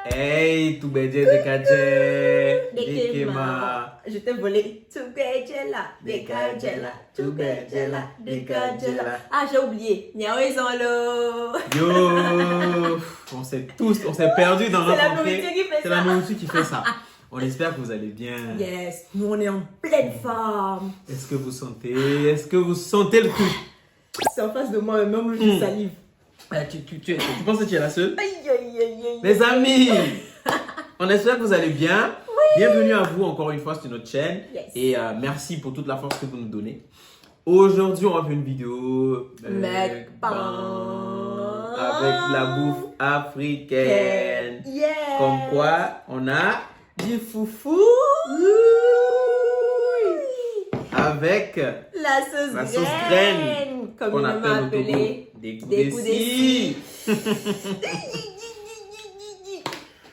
Hey, tout bédié de Kadje, Dekema. Je t'ai volé. Tubejela, Dekajela, Tubejela, Dekajela. Ah, j'ai oublié. Niaoezanlo. Yo, on s'est perdu dans C'est notre la entrée. nourriture qui fait C'est ça. la nourriture qui fait ça. On espère que vous allez bien. Yes, nous on est en pleine forme. Est-ce que vous sentez le coup? C'est en face de moi, même je salive. Tu penses que tu es la seule? Aïe, aïe, aïe, aïe. Les amis, on espère que vous allez bien. Bienvenue à vous encore une fois sur notre chaîne. Yes. Et merci pour toute la force que vous nous donnez. Aujourd'hui, on va faire une vidéo Mukbang. avec la bouffe africaine. Yeah. Comme quoi, on a du foufou avec La sauce la sauce graine comme qu'on il m'a appelle au Togo appelé. des coups Des de coups de scie.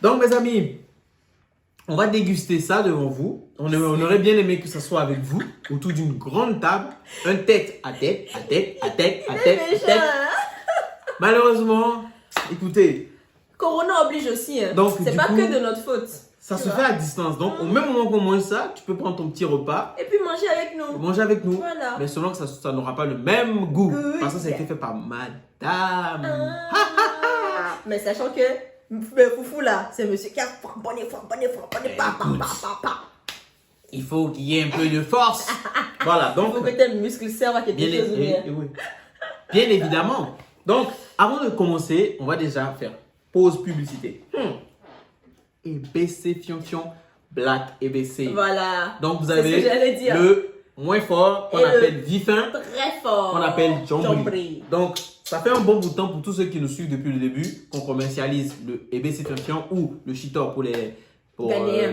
Donc, mes amis, on va déguster ça devant vous. On aurait bien aimé que ça soit avec vous, autour d'une grande table, un tête à tête, à tête, à tête, à tête, à tête. Malheureusement, écoutez, Corona oblige aussi. Hein. Donc, c'est du pas coup, que de notre faute. ça Tu se vois. fait à distance. Donc, au même moment qu'on mange ça, tu peux prendre ton petit repas, Et puis manger avec nous. manger avec nous. Voilà. Mais selon que ça n'aura pas le même goût. Goût. Parce que ça a été fait par madame. Mais sachant que le foufou là, c'est monsieur qui a frapponné, Il faut qu'il y ait un peu de force. Voilà, Il donc, faut que tes muscles servent à quelque bien, chose. oui. Bien évidemment. Donc, avant de commencer, on va déjà faire pause publicité. EBC Fion Black EBC. Voilà. Donc, vous C'est ce que avez j'allais dire. le moins fort qu'on Et le appelle Vifin, Très fort. qu'on appelle Jambri. Jambri. Donc, ça fait un bon bout de temps pour tous ceux qui nous suivent depuis le début qu'on commercialise le EBC Fion ou le Chitor pour les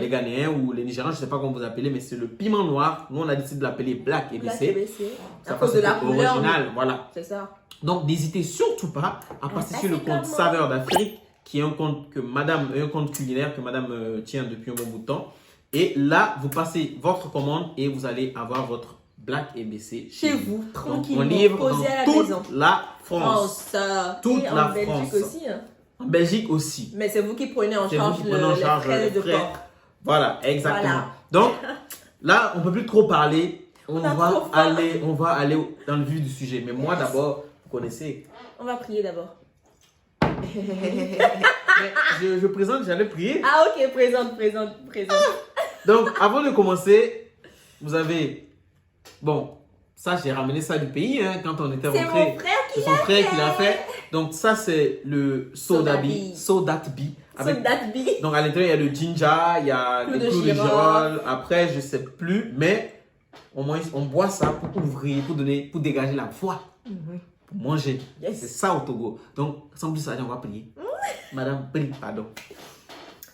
Ghanéens ou les Nigérians, je ne sais pas comment vous appelez, mais c'est le piment noir. Nous, on a décidé de l'appeler Black EBC. Black EBC. Ça À cause de la fait couleur. original, voilà. C'est ça. Donc, n'hésitez surtout pas à passer ça, sur le c'est compte comment? Saveur d'Afrique, qui est un compte un compte culinaire que madame tient depuis un bon bout de temps. Et là, vous passez votre commande et vous allez avoir votre Black EBC Chez vous, Donc, tranquillement. on livre Posé à la dans toute maison. la France. Toute et la en Belgique France. aussi. Hein. En Belgique aussi. Mais c'est vous qui prenez en C'est vous charge qui prenez en charge les frais les de frais. port. Voilà, exactement. Voilà. Donc, là, on ne peut plus trop parler. On a va trop faim. aller dans le vif du sujet. Mais moi, d'abord, vous connaissez. On va prier d'abord. Mais je présente, j'allais prier. Ah ok, présente. Donc, avant de commencer, vous avez... Bon, ça, j'ai ramené ça du pays hein, quand on était C'est rentré. mon frère qui C'est son frère qui l'a fait. Donc, ça, c'est le Sodabi. Sodatbi. Avec... Sodatbi. Donc, à l'intérieur, il y a le ginger, il y a Clou le de clou de girofle. girofle. Après, je ne sais plus. Mais, au moins, on boit ça pour ouvrir, pour dégager la voix. Pour manger. Yes. C'est ça au Togo. Donc, sans plus aller, on va prier. Madame, prie, pardon.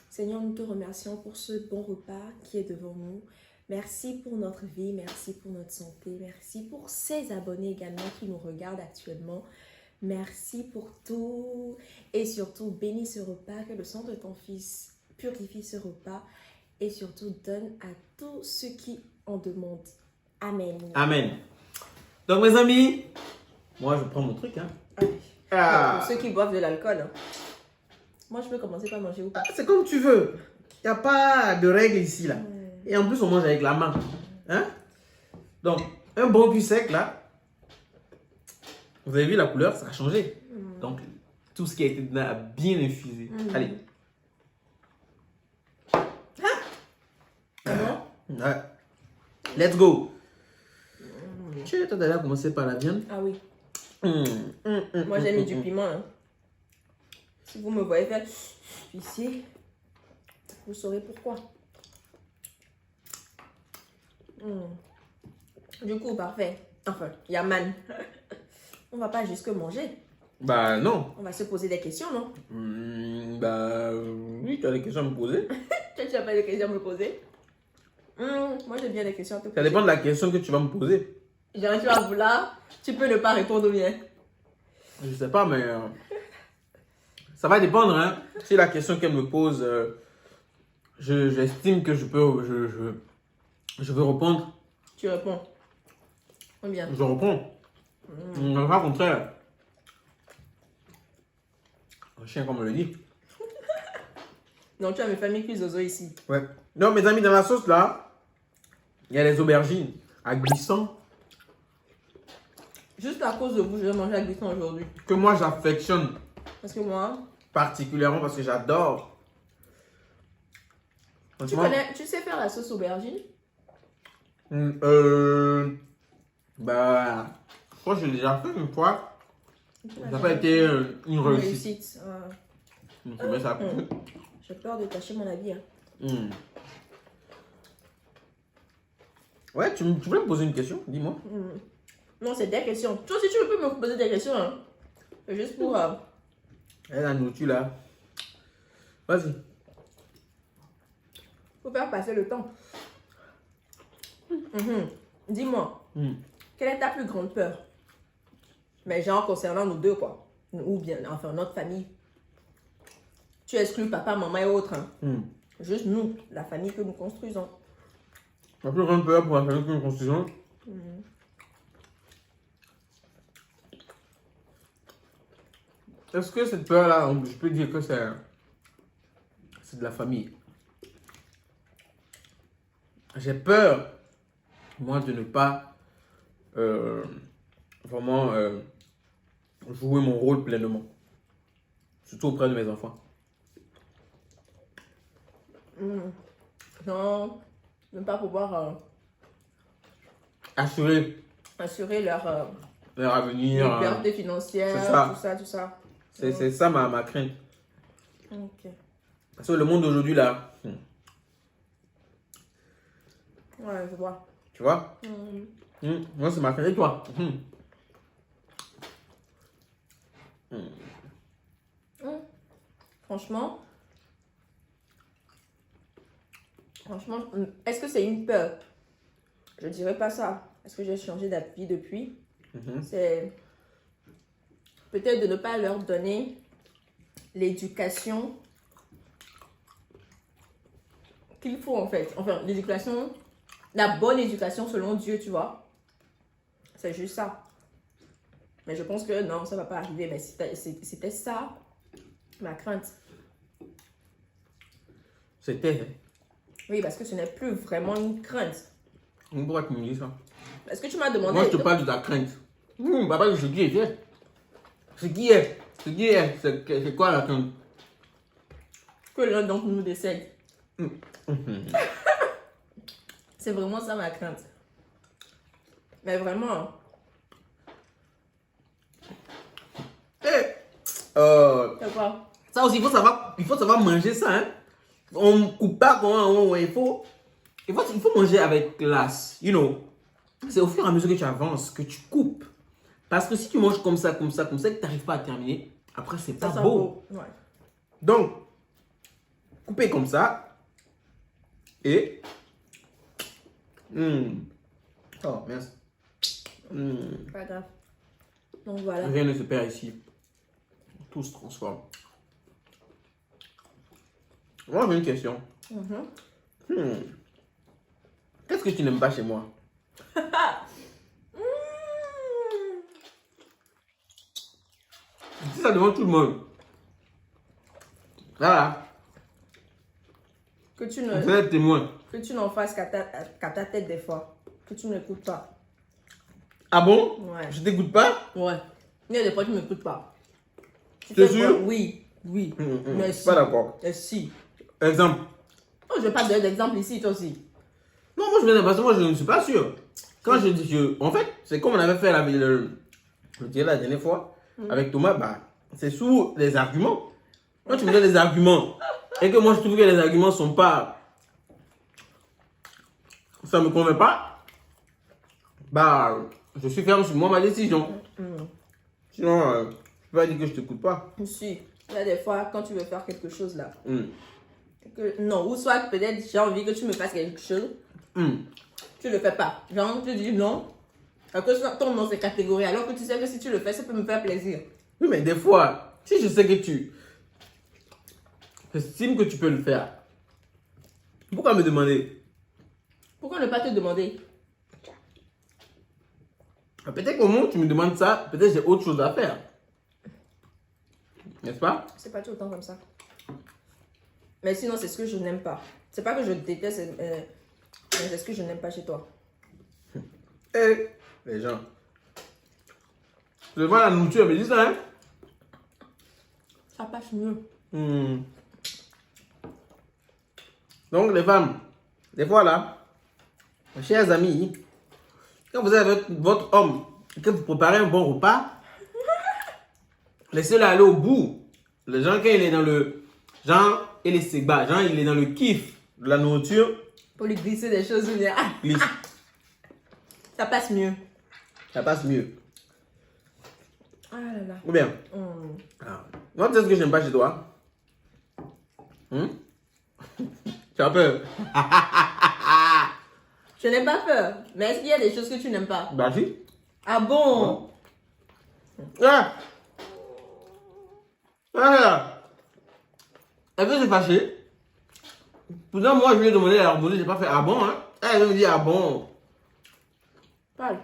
Seigneur, nous te remercions pour ce bon repas qui est devant nous. Merci pour notre vie, merci pour notre santé, merci pour ces abonnés également qui nous regardent actuellement. Merci pour tout et surtout bénis ce repas, que le sang de ton Fils purifie ce repas et surtout donne à tous ceux qui en demandent. Amen. Amen. Donc, mes amis, moi, je prends mon truc. Hein. Pour ceux qui boivent de l'alcool. Hein. Moi, je peux commencer par manger ou pas? C'est comme tu veux. Il n'y a pas de règle ici, là. Et en plus, on mange avec la main. Hein? Donc, un bon cul sec, là. Vous avez vu la couleur, ça a changé. Donc, tout ce qui a été donné a bien infusé. Allez. Ouais. Let's go. Tu as déjà commencé par la viande? Ah oui. Moi, j'ai mis du piment. Hein. Si vous me voyez faire ici, vous saurez pourquoi. Du coup, parfait. Enfin, Yaman. On va pas jusque manger. Bah non. On va se poser des questions, non? Bah oui, tu as des questions à me poser. Tu n'as pas de questions à me poser? Moi, j'ai bien des questions à te poser. Ça dépend de la question que tu vas me poser. Genre, tu vas vouloir, tu peux ne pas répondre bien. Je sais pas, mais ça va dépendre. Hein. Si la question qu'elle me pose, j'estime que je veux répondre. Tu réponds. Bien. Je réponds. Pas contraire. Un chien, comme on le dit. Donc tu as mes familles qui zozo ici. Ouais. Non, mes amis, dans la sauce là, il y a les aubergines à glissant Juste à cause de vous, je vais manger à glissant aujourd'hui. que moi j'affectionne Parce que moi, particulièrement parce que j'adore. Franchement, tu sais faire la sauce aubergine? bah, je crois que j'ai déjà fait une fois. Ça n'a pas été une réussite. Mais ça. J'ai peur de tâcher mon avis. Hein. Mm. Ouais, tu voulais me poser une question? Dis-moi. Non, c'est des questions. Toi aussi, tu peux me poser des questions. Hein. C'est juste pour... La nourriture là. Vas-y. Faut faire passer le temps. Dis-moi, quelle est ta plus grande peur? Mais genre concernant nous deux, quoi. Ou bien, enfin, notre famille. Tu exclus papa, maman et autres. Hein. Juste nous, la famille que nous construisons. Ma plus grande peur pour la famille que nous construisons. Est-ce que cette peur-là, je peux dire que c'est de la famille? J'ai peur, moi, de ne pas vraiment jouer mon rôle pleinement. Surtout auprès de mes enfants. Non, ne pas pouvoir Assurer assurer leur avenir. liberté financière, c'est ça. tout ça, tout ça. C'est ça ma crainte. Ok. Parce que le monde d'aujourd'hui, là, Ouais, je vois. tu vois, moi, c'est ma crainte. Et toi? Franchement, est-ce que c'est une peur? Je dirais pas ça. Est-ce que j'ai changé d'avis depuis? C'est peut-être de ne pas leur donner l'éducation qu'il faut en fait. Enfin, l'éducation, la bonne éducation selon Dieu, tu vois. C'est juste ça. Mais je pense que non, ça va pas arriver. Mais c'était ça, ma crainte. C'était. Oui, parce que ce n'est plus vraiment une crainte. Pourquoi tu me dis ça? Est-ce que tu m'as demandé... Moi, je te parle de ta crainte. Papa, ce qui est. Ce qui est. C'est quoi la crainte? Que l'un d'entre nous décède. C'est vraiment ça ma crainte. Mais vraiment. C'est quoi? Ça aussi, il faut savoir manger ça. Hein? On ne coupe pas comment il faut manger avec classe. You know. C'est au fur et à mesure que tu avances que tu coupes. Parce que si tu manges comme ça, que tu n'arrives pas à terminer, après, c'est pas beau. Ouais. Donc, couper comme ça. Et. Oh, merci. Pas grave. Donc voilà. Rien ne se perd ici. Tout se transforme. Moi, j'ai une question. Qu'est-ce que tu n'aimes pas chez moi? Je dis ça devant tout le monde. Voilà. Que tu Vous êtes témoin. que tu n'en fasses qu'à ta tête des fois. Que tu n'écoutes pas. Ah bon? Ouais. Je t'écoute pas? Ouais. Il y a des fois tu ne m'écoutes pas. T'es sûr? Oui. Mais Je suis pas d'accord. Si. Exemple. Oh, je vais pas donner d'exemple ici, toi aussi. Non, moi je viens parce que moi je ne suis pas sûr. Quand je dis que. En fait, c'est comme on avait fait je dirais la dernière fois avec Thomas, bah, c'est sous les arguments. Quand tu me donnes des arguments et que moi je trouve que les arguments sont pas. Ça me convient pas, bah, je suis ferme sur moi ma décision. Sinon, je peux pas dire que je t'écoute pas. Si. Il y a des fois, quand tu veux faire quelque chose là. Non, ou soit peut-être j'ai envie que tu me fasses quelque chose. Tu le fais pas. Genre, tu dis non. Parce que ton nom c'est catégorie. Alors que tu sais que si tu le fais, ça peut me faire plaisir. Oui, mais des fois, si je sais que tu estimes que tu peux le faire, pourquoi me demander? Pourquoi ne pas te demander? Peut-être qu'au moment où tu me demandes ça, peut-être j'ai autre chose à faire. N'est-ce pas? C'est pas tout le temps comme ça. Mais sinon, c'est ce que je n'aime pas. C'est pas que je déteste, mais c'est ce que je n'aime pas chez toi. Eh, les gens. Je vois la nourriture, mais dis ça, hein? Ça passe mieux. Donc, les femmes, des fois là, mes chers amis, quand vous avez votre homme et que vous préparez un bon repas, laissez-le aller au bout. Le genre, quand il est dans le. Genre, il est segba, genre, il est dans le kiff de la nourriture. Pour lui glisser des choses ou bien. Glisse. Ça passe mieux. Ça passe mieux. Ah là là. Ou bien, moi, tu sais ce que j'aime pas chez toi? Tu as peur? Je n'ai pas peur. Mais est-ce qu'il y a des choses que tu n'aimes pas? Bah, si. Ah bon? Ah! Ah! Elle veut se fâcher. Pourtant, moi, je lui ai demandé la harmonie, j'ai pas fait ah bon, hein? Elle me dit ah bon. Parle.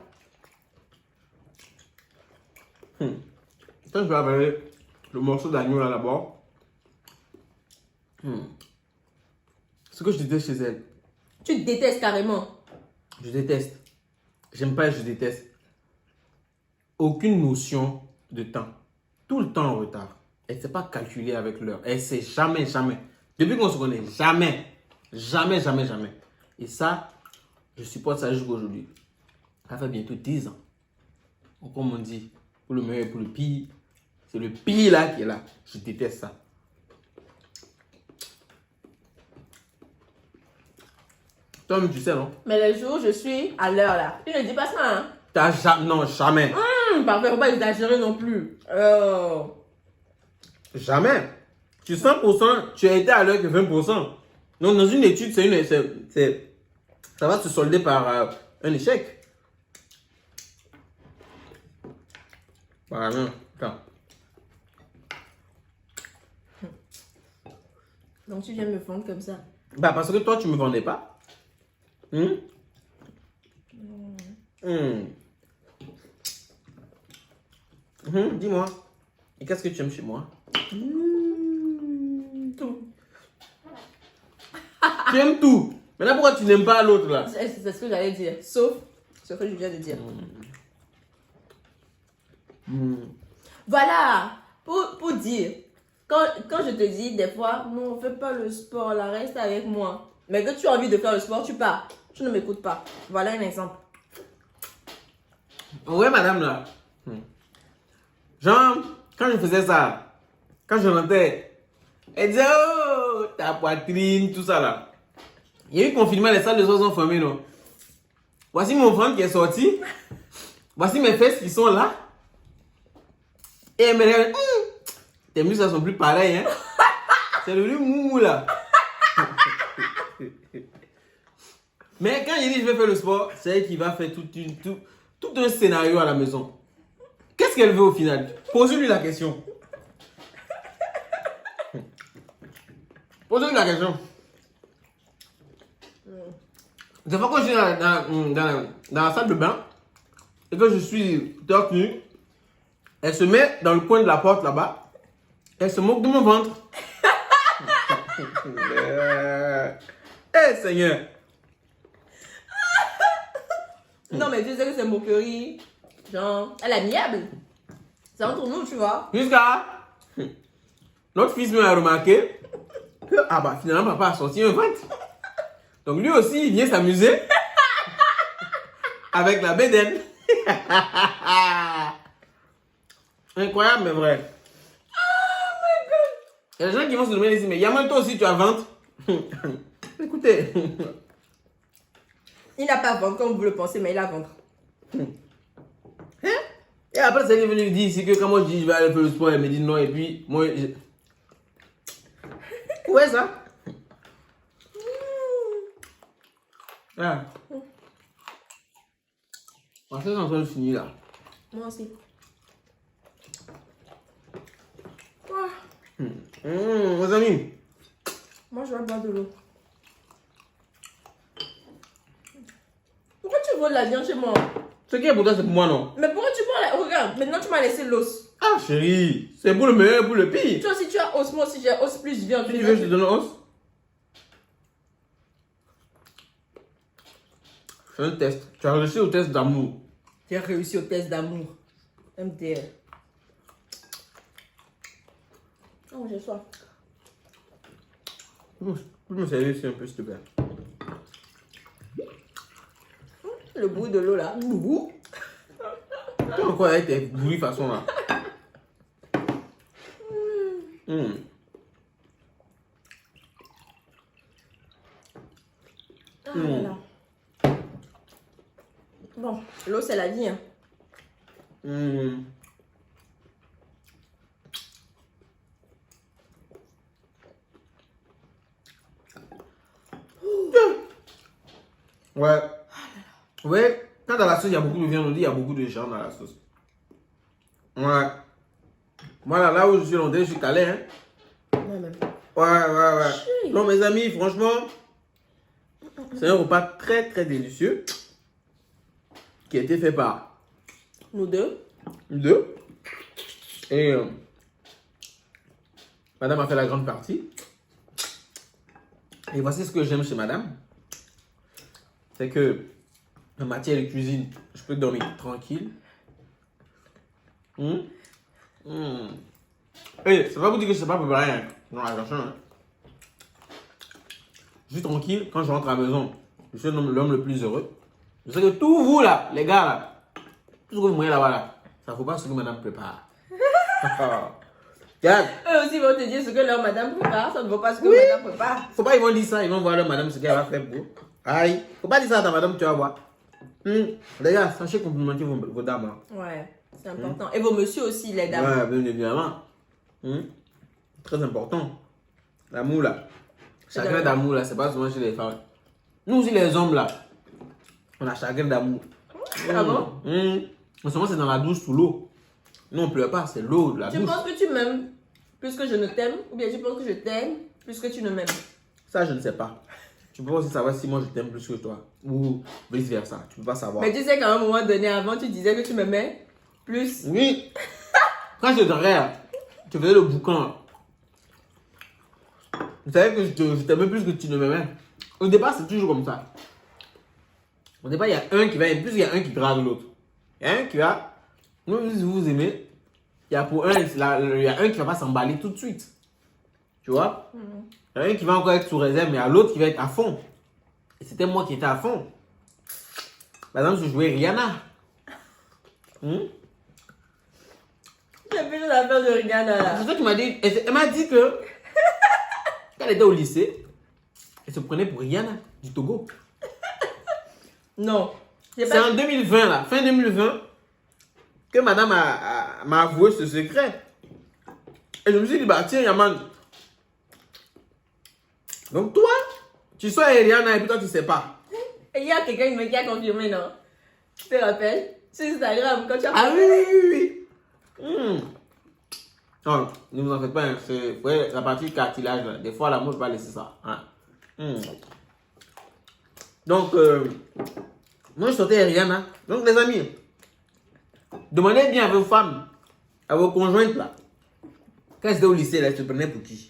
Quand je vais avaler le morceau d'agneau là d'abord, ce que je déteste chez elle, Tu détestes carrément. je déteste. J'aime pas et je déteste. Aucune notion de temps. Tout le temps en retard. Elle ne sait pas calculer avec l'heure. Elle ne sait jamais, jamais. Depuis qu'on se connaît, jamais. Jamais, jamais, jamais. Et ça, je supporte ça jusqu'à aujourd'hui. Ça fait bientôt 10 ans. Donc, comme on dit, pour le meilleur et pour le pire, c'est le pire là qui est là. Je déteste ça. Toi, tu sais, non? Mais le jour où je suis à l'heure là, tu ne dis pas ça, hein? Non, jamais. Parfait, faut pas exagérer non plus. Oh. Jamais. Sur 100%, tu as été à l'heure que 20%. Donc, dans une étude, ça va se solder par un échec. Voilà, non. Attends. Donc tu viens me vendre comme ça. Bah, parce que toi, tu me vendais pas. Dis-moi. Et qu'est-ce que tu aimes chez moi? Tout. Tu aimes tout. Maintenant, pourquoi tu n'aimes pas l'autre là? C'est ce que j'allais dire. Sauf ce que je viens de dire. Voilà. Pour dire. Quand je te dis des fois, non, fais pas le sport là, reste avec moi. Mais que tu as envie de faire le sport, tu pars. Tu ne m'écoutes pas. Voilà un exemple. Ouais, madame là. Genre, quand je faisais ça, quand je rentrais, elle disait, oh, ta poitrine, tout ça là. Il y a eu confinement, les salles de sport sont fermées, non? Voici mon ventre qui est sorti. Voici mes fesses qui sont là. Et elle me dit, tes muscles, sont plus pareils, hein? C'est devenu mou là. Mais quand il dit je vais faire le sport, c'est elle qui va faire tout un scénario à la maison. Qu'est-ce qu'elle veut au final? Posez-lui la question. Posez-lui la question. Des fois quand je suis dans la salle de bain et que je suis torse nu, elle se met dans le coin de la porte là-bas. Elle se moque de mon ventre. Eh Seigneur. Non, mais tu sais que c'est moquerie. Genre, elle est amiable. C'est entre nous, tu vois. Jusqu'à notre fils me a remarqué que finalement papa a sorti un ventre. Donc lui aussi il vient s'amuser avec la bédaine. Incroyable mais vrai. Oh my god. Il y a des gens qui vont se demander ici, mais Yaman toi aussi tu as ventre. Écoutez. Il n'a pas ventre comme vous le pensez, mais il a ventre. Et après, c'est venu lui dire ici que quand moi je dis je vais aller faire le sport, elle me dit non, et puis moi. Où est ça? Ah. Ça c'est en train de finir là. Moi aussi. Mes amis. Moi, je vais boire de l'eau. Pourquoi tu voles la viande chez moi? Ce qui est pour toi, c'est pour moi, non? Mais pourquoi tu prends la... Regarde, maintenant tu m'as laissé l'os. Ah, chérie, c'est pour le meilleur et pour le pire. Toi aussi tu as os, moi aussi j'ai os plus viande. Si tu veux, je te donne l'os. Fais un test. Tu as réussi au test d'amour. J'ai réussi au test d'amour. MDR. Oh, j'ai soif. Tu peux me servir ici un peu, s'il te plaît. Le bout de l'eau là. Boubou. Tu vois quoi avec tes bouillies façon là? Ah, voilà. Bon, l'eau c'est la vie. Hein. Ouais. Ouais. Quand dans la sauce, il y a beaucoup de viande, on dit il y a beaucoup de gens dans la sauce. Ouais. Voilà, là où je suis londonien, je suis calé, hein. Ouais, même. Ouais. Chérie. Non, mes amis, franchement, c'est un repas très, très délicieux qui a été fait par Nous deux. deux. Et madame a fait la grande partie. Et voici ce que j'aime chez madame. C'est que en matière de cuisine, je peux dormir tranquille. Et ça va vous dire que je ne sais pas préparer. Hein. Non, attention. Hein. Je suis tranquille quand je rentre à la maison. Je suis l'homme le plus heureux. Je sais que tous vous là, les gars là, tout ce que vous voyez là-bas là, ça ne faut pas ce que madame prépare. Regarde. Eux aussi vont te dire ce que leur madame prépare, ça ne vaut pas ce que madame prépare. Faut pas ils vont dire ça, ils vont voir leur madame ce qu'elle va faire pour. Aïe. Faut pas dire ça à ta madame, tu vas voir. Les gars, sachez complimenter vos dames. Hein. Ouais, c'est important. Et vos messieurs aussi, les dames. Ouais, bien évidemment. Très important. L'amour là. Chacun d'amour là, c'est pas souvent chez les femmes. Nous aussi les hommes là, on a chacun d'amour. Ah bon? En ce moment c'est dans la douche sous l'eau. Nous on pleure pas, c'est l'eau de la Tu douche. penses que tu m'aimes plus que je ne t'aime? Ou bien tu penses que je t'aime plus que tu ne m'aimes? Ça je ne sais pas. Tu peux aussi savoir si moi je t'aime plus que toi. Ou vice versa, tu peux pas savoir. Mais tu sais qu'à un moment donné, avant tu disais que tu m'aimais plus. Oui. Quand je te regarde, tu faisais le boucan. Tu savais que je t'aimais plus que tu ne m'aimais. Au départ, c'est toujours comme ça. Au départ, il y a un qui va, et plus il y a un qui grave l'autre. Il y a un qui va, même si vous vous aimez, il y a pour un, il y a un qui va pas s'emballer tout de suite. Tu vois? Il y a un qui va encore être sous réserve, mais il y a l'autre qui va être à fond. Et c'était moi qui étais à fond. Par exemple, je jouais Rihanna. J'ai plus l'affaire de Rihanna là. C'est ça qui m'a dit. Elle m'a dit que quand elle était au lycée, elle se prenait pour Rihanna du Togo. Non. C'est en 2020 là, fin 2020, que madame m'a avoué ce secret. Et je me suis dit, bah tiens Yaman. Donc toi, tu sois Rihanna et puis toi tu sais pas. Et il y a quelqu'un qui a confirmé, non? Tu te rappelles? Sur Instagram, quand tu as... Ah oui. Non, ne vous en faites pas, hein, c'est la partie cartilage là. Des fois l'amour ne peut pas laisser ça. Hein. Donc, moi je sortais Rihanna. Donc les amis, demandez bien à vos femmes, à vos conjointes là. Quand elles étaient au lycée là, elles se prenaient pour qui?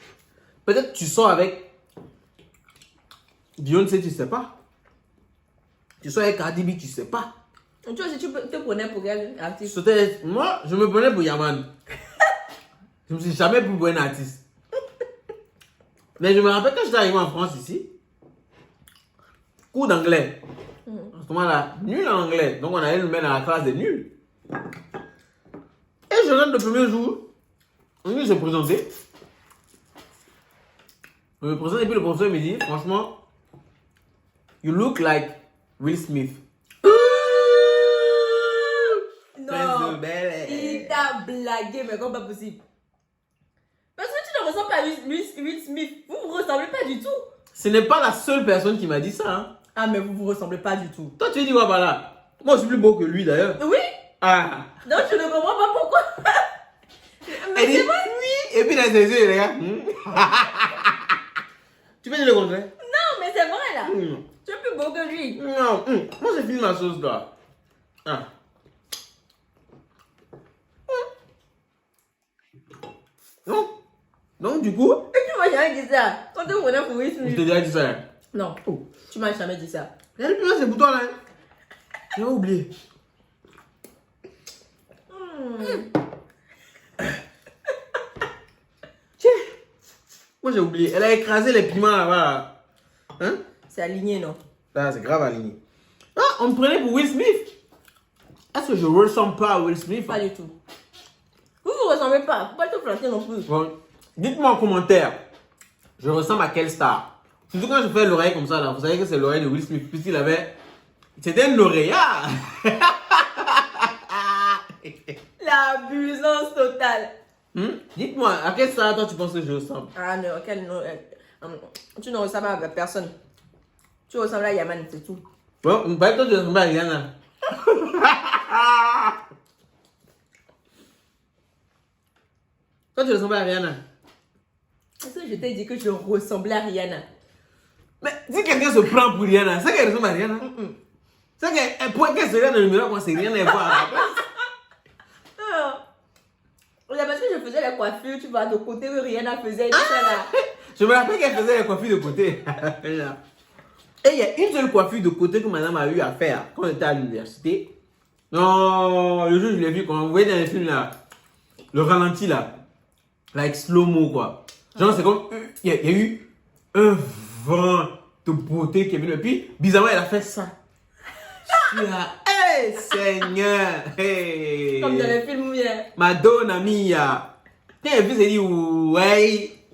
Peut-être tu sors avec Beyoncé, tu sais pas. Tu sors avec Cardi B, tu sais pas. Tu vois, si tu te prenais pour quel artiste? Moi, je me prenais pour Yaman. Je me suis jamais pris pour un artiste. Mais je me rappelle quand j'étais arrivé en France ici, cours d'anglais. En ce moment-là, nul en anglais. Donc on allait nous mettre dans la classe des nuls. Et je rentre le premier jour. On dit, je me présentais. Je me présente et puis le professeur me dit, franchement, you look like Will Smith. Non, il t'a blagué, mais comme pas possible. Parce que tu ne ressembles pas à Will Smith. Vous ne vous ressemblez pas du tout. Ce n'est pas la seule personne qui m'a dit ça. Hein. Ah, mais vous ne vous ressemblez pas du tout. Toi, tu dis quoi par là? Moi, je suis plus beau que lui d'ailleurs. Oui. Ah. Donc, je ne comprends pas pourquoi. Mais Elle dit oui. Et puis dans ses yeux, les gars. Tu peux dire le contraire? Non, mais c'est vrai là. Tu es plus beau que lui. Non. Moi, j'ai fini ma sauce là. Ah. Non. Donc, du coup, Tu m'as jamais dit ça. Quand tu prenais pour Will je Smith. t'ai déjà dit ça. Hein. Non, Oh. tu m'as jamais dit ça. Il y a le piment, c'est pour toi là. Hein. J'ai oublié. Tiens. Moi, j'ai oublié. Elle a écrasé les piments là-bas. Hein? C'est aligné, non? Là, c'est grave aligné. Ah, on me prenait pour Will Smith. Est-ce que je ressemble pas à Will Smith? Pas du tout. Vous ne ressemblez pas. Pourquoi te flatter non plus? Bon, dites-moi en commentaire. Je ressemble à quelle star? Surtout quand je fais l'oreille comme ça là. Vous savez que c'est l'oreille de Will Smith. Puisqu'il avait... C'était une lauréat. L'abusance totale. Dites-moi, à quelle star toi tu penses que je ressemble? Ah non, tu ne ressembles à personne. Tu ressembles à Yaman, c'est tout. Bon, bah, toi tu ressembles à Rihanna. Toi tu ressembles à Rihanna. Est-ce que je t'ai dit que je ressemblais à Rihanna? Mais si quelqu'un se prend pour Rihanna, c'est qu'elle ressemble à Rihanna. C'est qu'elle pourrait qu'elle serait dans le numéro quand c'est Rihanna et voir à la place. C'est parce que je faisais la coiffure, tu vois, de côté que Rihanna faisait tout ça là. Je me rappelle qu'elle faisait les coiffures de côté. Et il y a une seule coiffure de côté que madame a eu à faire quand on était à l'université. Non, le jour où je l'ai vu, quand on voyait dans les films là, le ralenti là, like slow-mo quoi. Genre c'est comme, il y a eu un vent de beauté qui est venu. Et puis, bizarrement, elle a fait ça. Je suis là, hey Seigneur, hey. Comme dans le film bien. Madonna mia. Quand elle vu, elle dit, ouais,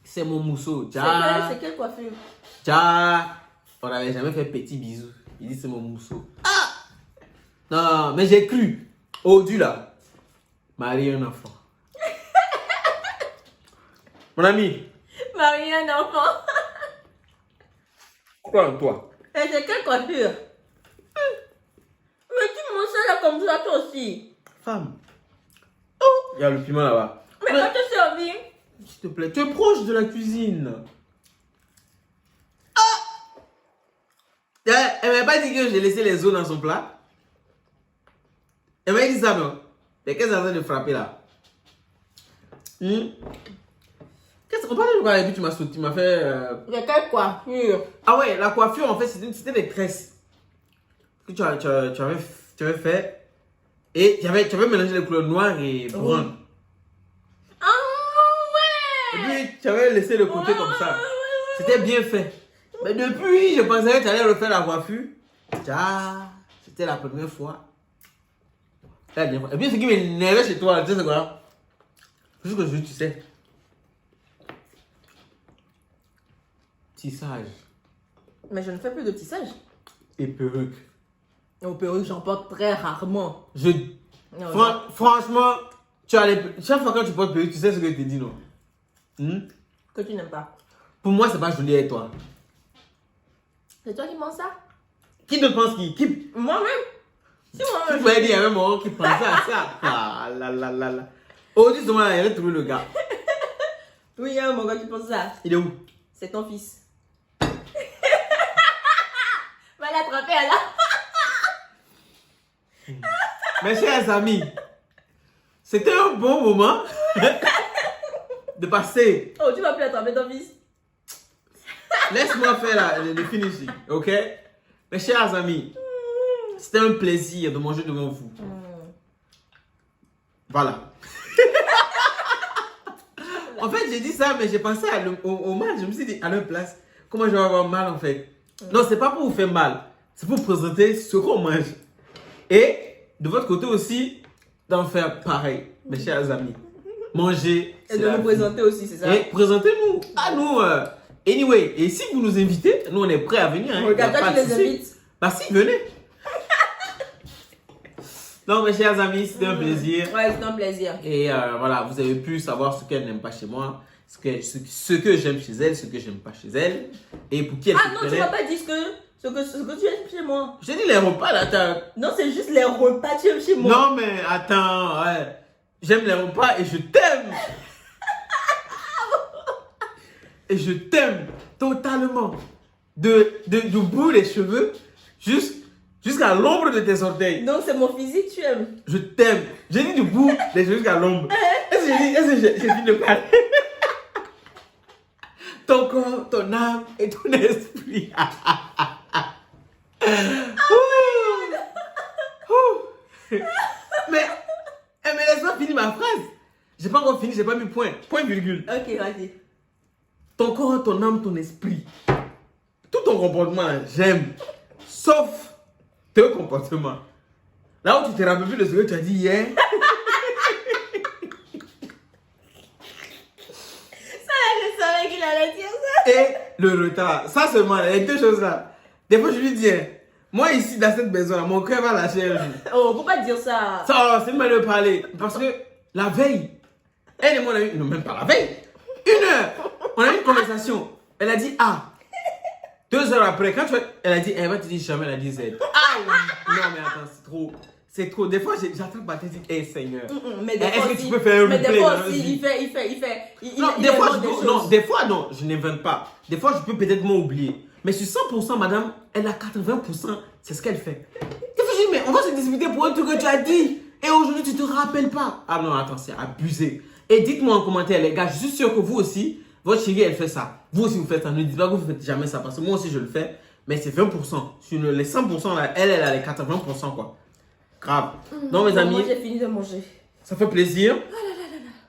c'est mon mousseau. C'est quelle coiffure? Tcha, on n'avait jamais fait petit bisou. Il dit c'est mon mousseau. Ah! Non, mais j'ai cru. Audu là, marier un enfant. Mon ami. Marier un enfant. Quoi, toi? Et c'est quelle coiffure? Mais tu manges ça là comme ça toi aussi. Femme. Oh! Il y a le piment là-bas. Mais quand tu servis? S'il te plaît, tu es proche de la cuisine. Elle m'a pas dit que j'ai laissé les os dans son plat. Elle m'a dit ça, non? Mais qu'est-ce qu'elle est en train de frapper là? Qu'est-ce qu'on parle de quoi? Et puis tu m'as sauté, tu m'as fait. C'est quelle coiffure? Ah ouais, la coiffure en fait c'était des tresses que tu avais fait. Et tu avais mélangé les couleurs noires et brunes. Ah ouais! Et puis tu avais laissé le côté comme ça. C'était bien fait. Mais depuis, je pensais que tu allais refaire la coiffure. Tcha, c'était la première fois. La dernière fois. Et puis ce qui m'énervait chez toi, tu sais c'est quoi? C'est juste que tu sais. Tissage. Mais je ne fais plus de tissage. Et perruque. Au Pérou, j'en porte très rarement. Non, franchement, chaque fois quand tu portes perruque, tu sais ce que je te dis, non? Que tu n'aimes pas. Pour moi, c'est pas joli avec toi. C'est toi qui penses ça? Qui te pense qui Moi-même. Si Tu moi-même. pouvais dire, il y avait mon qui pensait à ça. Ah là là là là. Aujourd'hui, il avait trouvé le gars. Oui, il y a un mon gars qui pense ça. Il est où? C'est ton fils. Va l'attraper alors. Mes chers amis, c'était un bon moment de passer. Oh, tu vas plus attraper ton fils. Laisse-moi faire le finishing, ok? Mes chers amis, c'était un plaisir de manger devant vous. Voilà. En fait, j'ai dit ça, mais j'ai pensé au mal. Je me suis dit, à leur place, comment je vais avoir mal en fait? Non, c'est pas pour vous faire mal. C'est pour présenter ce qu'on mange. Et de votre côté aussi, d'en faire pareil, mes chers amis. Manger. Et de nous présenter aussi, c'est ça? Et présentez-nous à nous. Anyway, et si vous nous invitez, nous on est prêts à venir. Hein, regarde, toi tu les invites. Bah si, venez. Donc mes chers amis, c'était un plaisir. Ouais, c'était un plaisir. Et voilà, vous avez pu savoir ce qu'elle n'aime pas chez moi, ce que j'aime chez elle, ce que j'aime pas chez elle. Et pour qui elle Ah se non, prenait. tu m'as pas dit ce que tu aimes chez moi. Je t'ai dit les repas là, Non, c'est juste les repas que tu aimes chez moi. Non mais attends, ouais. J'aime les repas et je t'aime. Et je t'aime totalement. Du bout des cheveux jusqu'à l'ombre de tes orteils. Donc c'est mon physique que tu aimes. Je t'aime. J'ai dit du bout des cheveux jusqu'à l'ombre. Et si Est-ce que j'ai fini de parler? Ton corps, ton âme et ton esprit. mais laisse-moi finir ma phrase. J'ai pas encore fini, j'ai pas mis point. Point virgule. Ok, vas-y. Ton corps, ton âme, ton esprit. Tout ton comportement, j'aime. Sauf ton comportement. Là où tu te rappelles plus de ce que tu as dit hier. Je savais qu'il allait dire ça. Et le retard. Ça seulement, les deux choses là. Des fois, je lui dis, hein, moi ici, dans cette maison, mon cœur va lâcher un jour. Oh, faut pas dire ça. Ça, c'est une manière de parler. Parce que la veille, elle et moi, on a eu, non, même pas la veille, 1 heure, on a eu une conversation. Elle a dit A. 2 heures après, quand elle a dit, elle va te dire jamais, elle a dit Z. Ah oui. Non, mais attends, c'est trop. C'est trop. Des fois, j'attends pas te dire, hé Seigneur. Mais des Est-ce fois que aussi- tu peux faire un Mais replay des fois dans aussi, notre vie? Non, il des fois, invente des choses. non, des fois, non, je n'invente pas. Des fois, je peux peut-être m'oublier. Mais sur 100%, madame, elle a 80%. C'est ce qu'elle fait. Des fois, je dis, mais on va se disputer pour un truc que tu as dit. Et aujourd'hui, tu te rappelles pas. Ah non, attends, c'est abusé. Et dites-moi en commentaire, les gars, je suis sûr que vous aussi, votre chérie, elle fait ça. Vous aussi, vous faites ça. Ne dites pas que vous ne faites jamais ça. Parce que moi aussi, je le fais. Mais c'est 20%. Sur les 100%, là, elle a les 80%, quoi. Grave. Donc, mes amis, Moi, j'ai fini de manger. ça fait plaisir.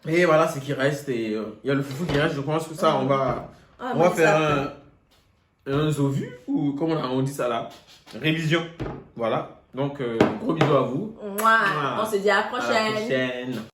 Et voilà ce qui reste. Et il y a le foufou qui reste. Je pense que ça, on va mais faire un zovu. Ou comment on dit ça là? Révision. Voilà. Donc, gros bisous à vous. Mouah. On se dit à la À la prochaine. prochaine.